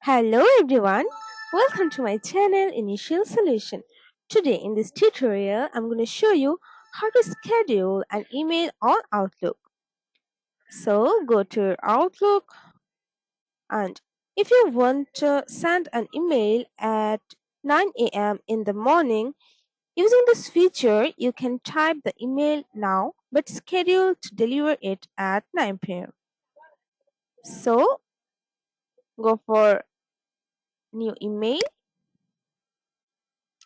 Hello everyone, welcome to my channel Initial Solution. Today in this tutorial I'm going to show you how to schedule an email on Outlook. So go to your Outlook, and if you want to send an email at 9 a.m. in the morning, using this feature you can type the email now but schedule to deliver it at 9 p.m. So go for new email.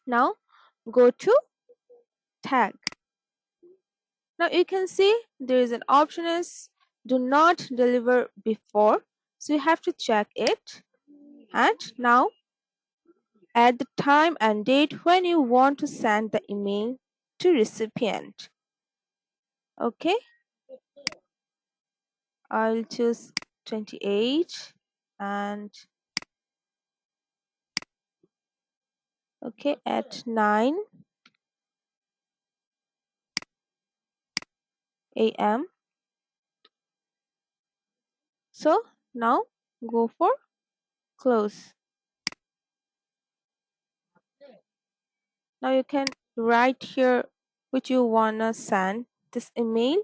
Now go to tag. Now you can see there is an option is do not deliver before. So you have to check it, and now add the time and date when you want to send the email to recipient. Okay, I'll choose 28 and okay at 9 a.m. So now go for close. Now you can write here which you wanna send this email.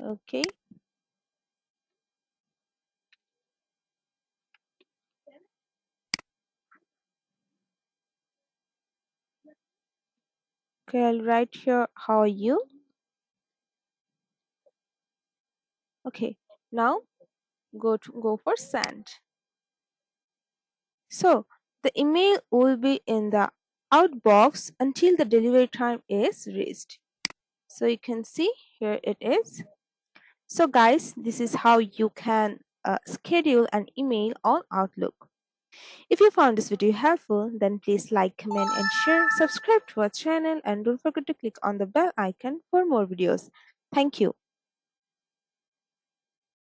Okay, okay, I'll write here how are you. Okay, now go for send. So the email will be in the outbox until the delivery time is reached. So you can see here it is. So guys, this is how you can schedule an email on Outlook. If you found this video helpful, then please like, comment and share, subscribe to our channel, and don't forget to click on the bell icon for more videos. Thank you.